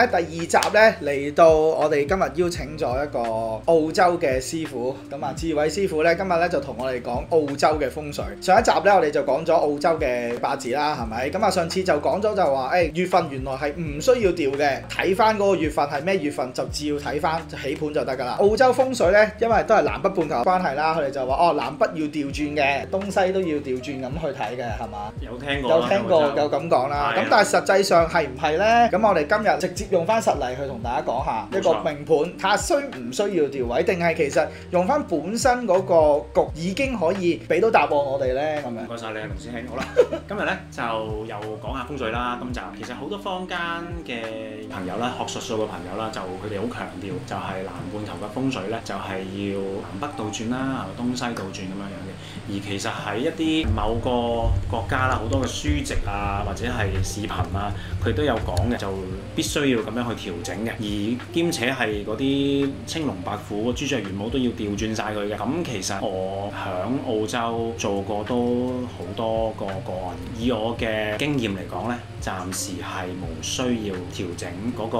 咧第2集咧嚟到，我哋今日邀請咗一個澳洲嘅師傅，咁啊志偉師傅咧今日咧就同我哋講澳洲嘅風水。上一集咧我哋就講咗澳洲嘅八字啦，係咪？咁啊上次就講咗就話，月份原來係唔需要調嘅，睇翻嗰個月份係咩月份就照睇翻起盤就得㗎啦。澳洲風水咧，因為都係南北半球關係啦，佢哋就話南北要調轉嘅，東西都要調轉咁去睇嘅，係嘛？有聽過，有咁講啦。咁但係實際上係唔係咧？咁我哋今日直接用翻實例去同大家講下一個命盤，睇下需唔需要調位，定係其實用翻本身嗰個局已經可以俾到答案我哋咧咁樣。唔該曬你啊，龍師兄。好啦，今日咧就又講下風水啦。今集其實好多坊間嘅朋友啦，學術數嘅朋友啦，就佢哋好強調就係南半球嘅風水咧，就係要南北倒轉啦，東西倒轉咁樣樣嘅。而其實喺一啲某個國家啦，好多嘅書籍啊，或者係視頻啊，佢都有講嘅，就必須要咁樣去調整嘅。而兼且係嗰啲青龍白虎、朱雀玄武都要調轉晒佢嘅。咁其實我喺澳洲做過都好多個個案，以我嘅經驗嚟講咧，暫時係無需要調整嗰個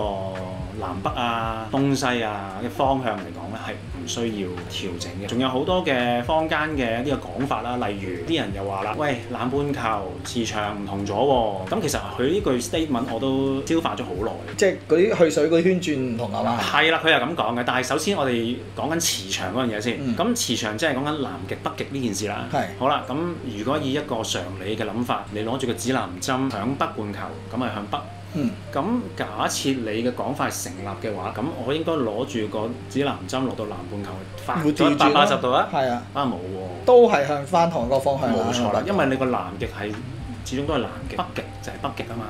南北啊、東西啊嘅方向嚟講咧，係唔需要調整嘅。仲有好多嘅坊間嘅一啲嘅講法啦，例如啲人又話啦，喂，南半球磁場唔同咗喎。咁其實佢呢句 statement 我都消化咗好耐。即係嗰啲去水嗰啲圈轉唔同係嘛？係啦，佢係咁講嘅。但係首先我哋講緊磁場嗰樣嘢先。咁磁場即係講緊南極、北極呢件事啦。係。好啦，咁如果以一個常理嘅諗法，你攞住個指南針響北半球，咁係向北。咁假設你嘅講法係成立嘅話，咁我應該攞住個指南針落到南半球，發咗180度啊？係啊。冇喎。都係向翻同一個方向啦。冇錯啦，因為你個南極係始終都係南極，北極就係北極啊嘛。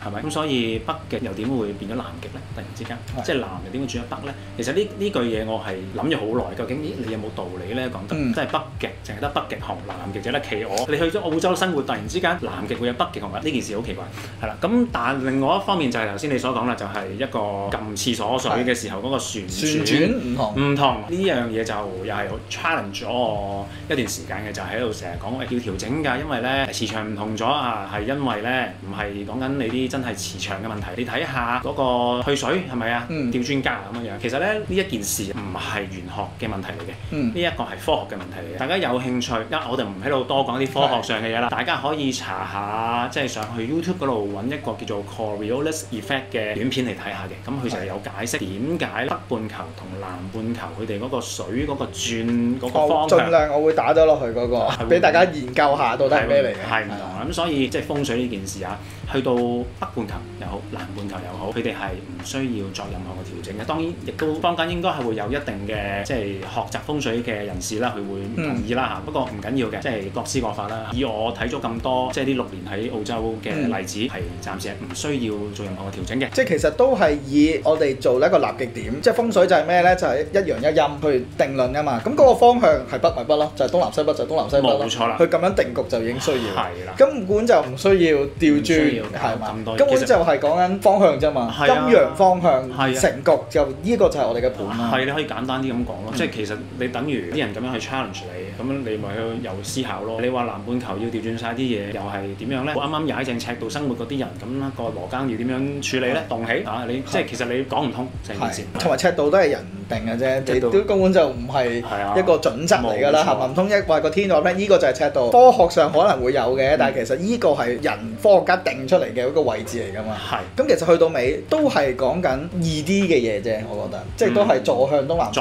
係咪？咁所以北極又點會變咗南極咧？突然之間，即係南又點會轉咗北咧？其實呢句嘢我係諗咗好耐，究竟你有冇道理咧？講得即係北極淨係得北極熊，南極就得企鵝。你去咗澳洲生活，突然之間南極會有北極熊啊！呢件事好奇怪，係啦。咁但係另外一方面就係頭先你所講啦，就係一個撳廁所水嘅時候嗰個旋轉唔同呢樣嘢就又係 challenge 咗我一段時間嘅，就喺度成日講要調整㗎，因為咧磁場唔同咗啊，係因為咧唔係講緊你啲真係磁場嘅問題，你睇下嗰個去水係咪啊？調專家咁樣樣，其實咧呢一件事唔係玄學嘅問題嚟嘅，呢一個係科學嘅問題嚟嘅。大家有興趣，我哋唔喺度多講啲科學上嘅嘢啦，大家可以查下，即係上去 YouTube 嗰度揾一個叫做 Coriolis Effect 嘅短片嚟睇下嘅。咁佢就係有解釋點解北半球同南半球佢哋嗰個水嗰個轉嗰個方向。盡量我會打咗落去嗰個，俾大家研究下到底係咩嚟嘅。係唔同啦，咁所以即係風水呢件事啊，去到北半球又好，南半球又好，佢哋係唔需要作任何嘅調整嘅。當然，亦都坊間應該係會有一定嘅即係學習風水嘅人士啦，佢會唔同意啦嚇。不過唔緊要嘅，即係各施各法啦。以我睇咗咁多，即係呢6年喺澳洲嘅例子，係暫時係唔需要做任何嘅調整嘅。即係其實都係以我哋做一個立極點，即係風水就係咩咧？就係一陽一陰去定論㗎嘛。咁嗰個方向係北咪北咯，就係東南西北就東南西北咯。冇錯啦。佢咁樣定局就已經需要。係啦。根本就唔需要調轉，係嘛？根本就係講緊方向啫嘛。陰陽方向成局就呢個就係我哋嘅盤啦。係，你可以簡單啲咁講咯，即係其實你等於啲人咁樣去 challenge 你，咁樣你咪去有思考咯。你話南半球要調轉晒啲嘢，又係點樣咧？啱啱踩正赤道生活嗰啲人，咁個羅庚要點樣處理咧？動起啊！你即係其實你講唔通成件事。同埋赤道都係人定嘅啫，你都根本就唔係一個準則嚟㗎啦，係咪？唔通一話個天話咩？呢個就係赤道。科學上可能會有嘅，但係其實呢個係人科學家定出嚟嘅一個位置嚟㗎嘛。係。咁其實去到尾都係講緊2D 嘅嘢啫，我覺得，即係都係坐向東南西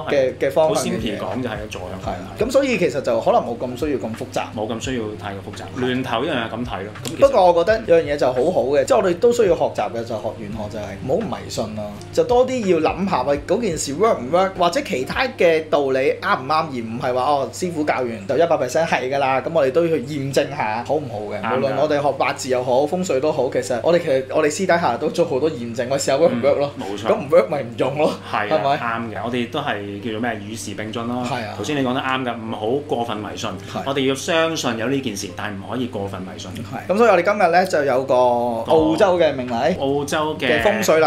北嘅方向嘅嘢。好先前講就係坐向。係啊。咁所以其實就可能冇咁需要咁複雜，冇咁需要太過複雜。亂頭一樣係咁睇咯。不過我覺得有樣嘢就好好嘅，即係我哋都需要學習嘅就學玄學就係唔好迷信咯，就多啲要諗下喂嗰件事 work 唔 work， 或者其他嘅道理啱唔啱，而唔係話師傅教完就100% 係㗎啦。咁我哋都要去驗證下好唔好嘅。無論我哋學八字又好，風水都好，其實我哋私底下都做好多驗證，我試下 work 唔 work 咯。冇錯。咁唔 work 咪唔用咯。係咪？啱嘅，我哋都係叫做咩與時並進咯。係啊。頭先你講得啱㗎，唔好過分迷信。我哋要相信有呢件事，但係唔可以過分迷信。係。咁所以我哋今日咧就有個澳洲嘅命例，澳洲嘅風水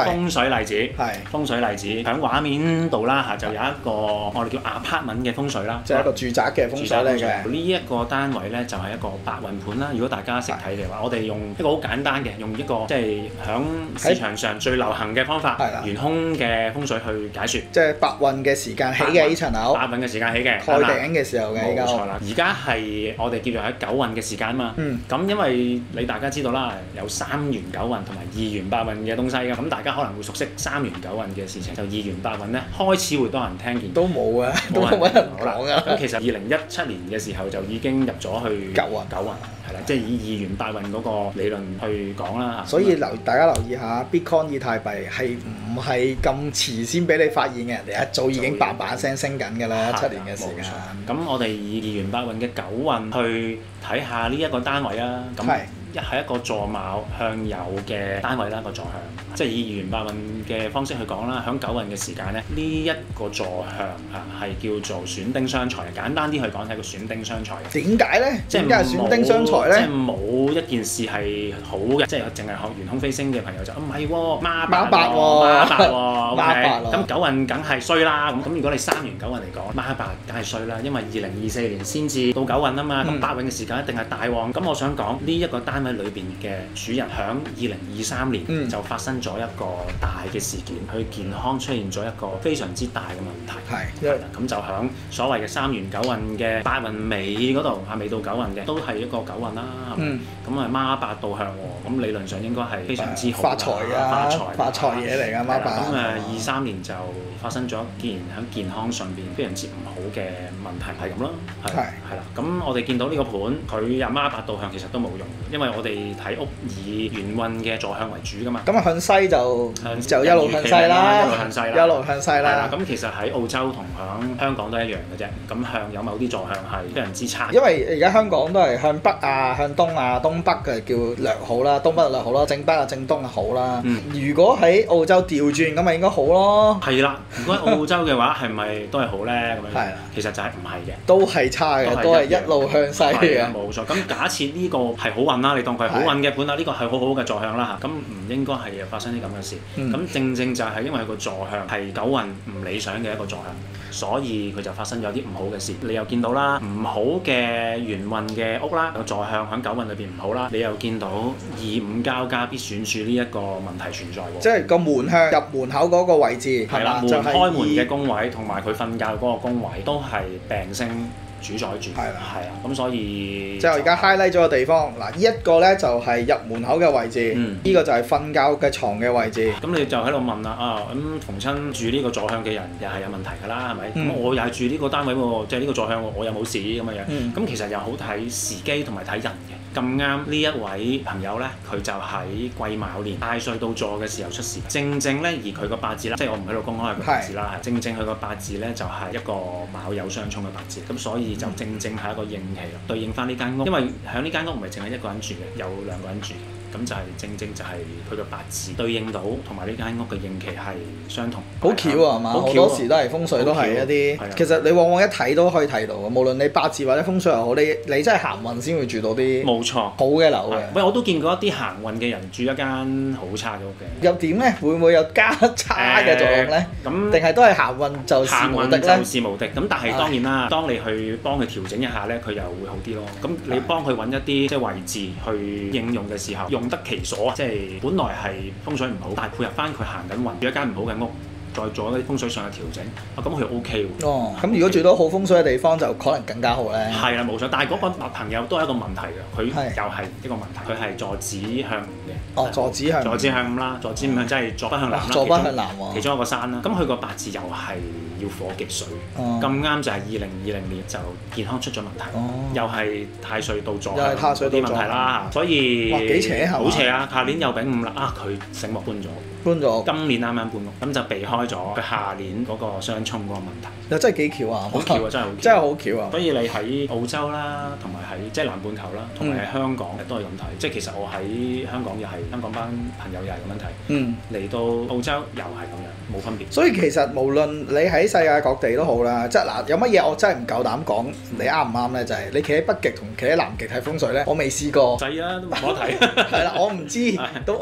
例子。係風水例子，響畫面邊度啦嚇，就有一個我哋叫 apartment 嘅風水啦，即係一個住宅嘅風水嚟嘅。呢一個單位咧就係一個白雲盤啦。如果大家識睇嘅話，我哋用一個好簡單嘅，用一個即係響市場上最流行嘅方法，懸空嘅風水去解説。即係白雲嘅時間起嘅呢層樓。白雲嘅時間起嘅。蓋頂嘅時候嘅。冇錯啦。而家係我哋叫做喺九運嘅時間嘛。咁因為大家知道啦，有三元九運同埋二元八運嘅東西㗎。咁大家可能會熟悉三元九運嘅事情，就二元八運咧開始會多人聽見。都冇啊，都冇人講啊。咁其實2017年嘅時候就已經入咗去九運，係啦，即係以二元八運嗰個理論去講啦。所以大家留意下 Bitcoin 以太幣係唔係咁遲先俾你發現嘅？人哋一早已經叭叭聲升緊㗎啦，7年嘅時間。咁我哋以二元八運嘅九運去睇下呢一個單位啊。咁係一個坐卯向右嘅單位啦，個坐向，即係以二元八運嘅方式去講啦。響九運嘅時間咧，呢一個坐向係叫做損丁傷財。簡單啲去講係個損丁傷財。點解咧？點解係損丁傷財咧？即係冇一件事係好嘅，即係淨係學懸空飛星嘅朋友就唔係喎，孖八喎，咁九運梗係衰啦。咁如果你三元九運嚟講，孖八梗係衰啦，因為2024年先至到九運啊嘛。咁八運嘅時間一定係大旺。咁我想講呢一個單位裏邊嘅主人響2023年就發生咗一個大嘅事件，佢健康出現咗一個非常之大嘅問題。係啦，咁就響所謂嘅三元九運嘅八運尾嗰度，未到九運嘅，都係一個九運啦。咁啊孖八導向喎，咁理論上應該係非常之好。發財啊！發財嘢嚟㗎孖八。咁23年就發生咗一件喺健康上邊非常之唔好嘅問題，係咁咯。係啦，咁我哋見到呢個盤，佢阿孖八導向其實都冇用，因為我哋睇屋以元運嘅坐向為主㗎嘛。咁向西就一路向西啦，一路向西啦。咁其實喺澳洲同響香港都一樣嘅啫。咁向有某啲坐向係非常之差。因為而家香港都係向北啊、向東啊、東北嘅叫略好啦，東北略好啦，正北啊、正東啊好啦。如果喺澳洲調轉咁咪應該好咯。係啦，如果喺澳洲嘅話係咪都係好咧？咁樣其實就係唔係嘅，都係差嘅，都係一路向西嘅。冇錯。咁假設呢個係好運啦，你當佢係好運嘅盤啦，呢個係好好嘅坐向啦嚇。咁唔應該係發生啲咁嘅事。咁正正就係因為佢個坐向係九運唔理想嘅一個坐向，所以佢就發生咗啲唔好嘅事。你又見到啦，唔好嘅元運嘅屋啦，個坐向喺九運裏邊唔好啦。你又見到二五交加必損處呢一個問題存在喎。即係個門向入門口嗰個位置係啦，門開門嘅宮位同埋佢瞓覺嗰個宮位都係病星主宰住。係啦，咁所以即係我而家 highlight 咗個地方嗱，呢一個咧就係入門口嘅位置，呢個就係瞓覺嘅床嘅位置。咁你就喺度問啦，咁逢親住呢個坐向嘅人又係有問題㗎啦，係咪？咁我又係住呢個單位喎，即係呢個坐向我又冇事咁嘅樣。咁其實又好睇時機同埋睇人嘅。咁啱呢一位朋友咧，佢就喺癸卯年太歲到座嘅時候出事，正正咧而佢個八字啦，即係我唔喺度公開佢八字啦，正正佢個八字咧就係一個卯酉相沖嘅八字，咁所以就正正係一個應期咯，對應翻呢間屋，因為喺呢間屋唔係淨係一個人住嘅，有兩個人住。咁就係正正就係佢嘅八字對應到，同埋呢間屋嘅應期係相同。好巧啊，係嘛？好多時都係風水都係一啲，其實你往往一睇都可以睇到嘅。無論你八字或者風水又好，你真係行運先會住到啲冇錯好嘅樓嘅。喂，我都見過一啲行運嘅人住一間好差嘅屋嘅。又點咧？會唔會有加差嘅作用咧？咁定係都係行運就是無敵咧？就是無敵。咁但係當然啦，當你去幫佢調整一下咧，佢又會好啲咯。咁你幫佢揾一啲即係位置去應用嘅時候，用得其所啊！即係本來係風水唔好，但係配合翻佢行緊運，住一間唔好嘅屋，再做一啲風水上嘅調整，咁佢 OK 喎。哦，咁如果住到好風水嘅地方，就可能更加好咧。係啦，冇錯。但係嗰個朋友都係一個問題嘅，佢又係一個問題，佢係坐子向午嘅。哦，坐子向午啦，坐子向即係坐北向南啦。坐北向南喎。其中一個山啦。咁佢個八字又係要火極水，咁啱就係2020年就健康出咗問題，又係太歲到座，又係太歲啲問題啦，所以幾邪啊，好邪啊！下年又丙午啦，佢醒目搬咗，今年啱啱搬屋，咁就避開咗佢下年嗰個相沖嗰個問題。又真係幾巧啊！好巧啊，真係好，真係好巧啊！所以你喺澳洲啦，同埋喺即係南半球啦，同埋喺香港都係咁睇。即係其實我喺香港又係香港班朋友又係咁樣睇，嚟到澳洲又係咁樣，冇分別。所以其實無論你喺世界各地都好啦，即係嗱，有乜嘢我真係唔夠膽講你啱唔啱咧？就係你企喺北極同企喺南極睇風水咧，我未試過。滯啊，都冇得睇。係啦，我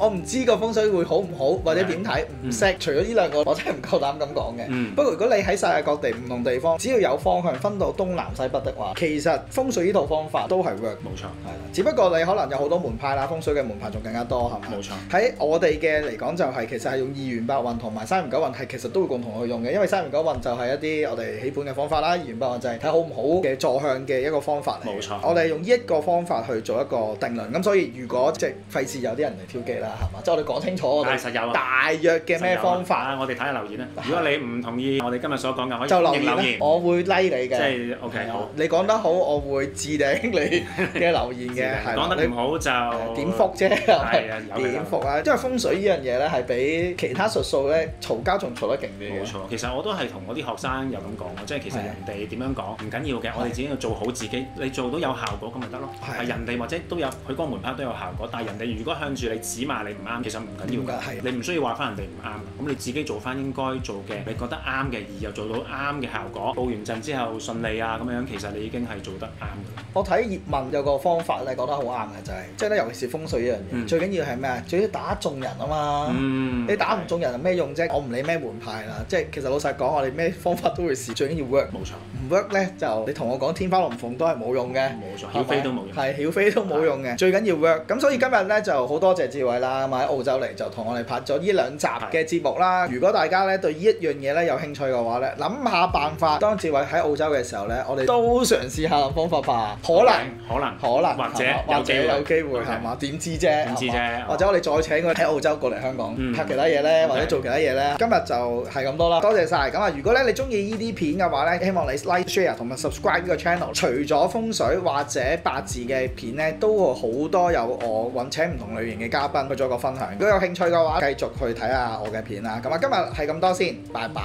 唔知個風水會好唔好，或或者點睇唔識，除咗呢兩個，我真係唔夠膽咁講嘅。不過如果你喺世界各地唔同地方，只要有方向分到東南西北的話，其實風水呢套方法都係 work。冇錯，係啦。只不過你可能有好多門派啦，風水嘅門派仲更加多，係咪？冇錯。喺我哋嘅嚟講就係其實係用二元八運同埋三元九運係其實都會共同去用嘅，因為三元九運就係一啲我哋起盤嘅方法啦，二元八運就係睇好唔好嘅坐向嘅一個方法嚟。冇錯。我哋用呢一個方法去做一個定論，咁所以如果即係費事有啲人嚟挑機啦，係嘛？即係我哋講清楚我哋大約嘅咩方法。我哋睇下留言啦。如果你唔同意我哋今日所講嘅，可以就留言，我會 like 你嘅。即係 OK 好。你講得好，我會置頂你嘅留言嘅。講得唔好就點覆啫？係啊，點覆啊？因為風水呢樣嘢咧係比其他術數咧嘈交仲嘈得勁啲。冇錯，其實我都係同我啲學生有咁講，即係其實人哋點樣講唔緊要嘅，我哋自己要做好自己，你做到有效果咁咪得咯。係人哋或者都有佢嗰個門派都有效果，但係人哋如果向住你指罵你唔啱，其實唔緊要㗎。你唔需要話翻人哋唔啱，咁你自己做翻應該做嘅，你覺得啱嘅，而又做到啱嘅效果，報完陣之後順利啊咁樣，其實你已經係做得啱㗎。我睇葉問有個方法咧，覺得好啱嘅就係，即係咧，尤其是風水呢樣嘢，最緊要係咩啊？最緊要打中人啊嘛。你打唔中人係咩用啫？我唔理咩門派啦，即係其實老實講，我哋咩方法都會試，最緊要 work。冇錯。唔 work 咧就你同我講天花龍鳳都係冇用嘅。冇錯。曉飛都冇用。係曉飛都冇用嘅，最緊要 work。咁所以今日咧就好多謝志偉啦，咁喺澳洲嚟就同我哋拍咗呢兩集嘅節目啦。如果大家咧對呢一樣嘢咧有興趣嘅話咧，諗下辦法。當志偉喺澳洲嘅時候咧，我哋都嘗試下方法吧。可能或者有機會係嘛？點知啫？或者我哋再請佢喺澳洲過嚟香港拍其他嘢咧，或者做其他嘢咧。今日就係咁多啦，多謝晒。咁啊，如果咧你中意呢啲片嘅話咧，希望你 like、share 同埋 subscribe 呢個 channel。除咗風水或者八字嘅片咧，都會好多有我揾請唔同類型嘅嘉賓去做個分享。如果有興趣嘅話，繼續去睇下我嘅片啦。咁啊，今日係咁多先，拜拜。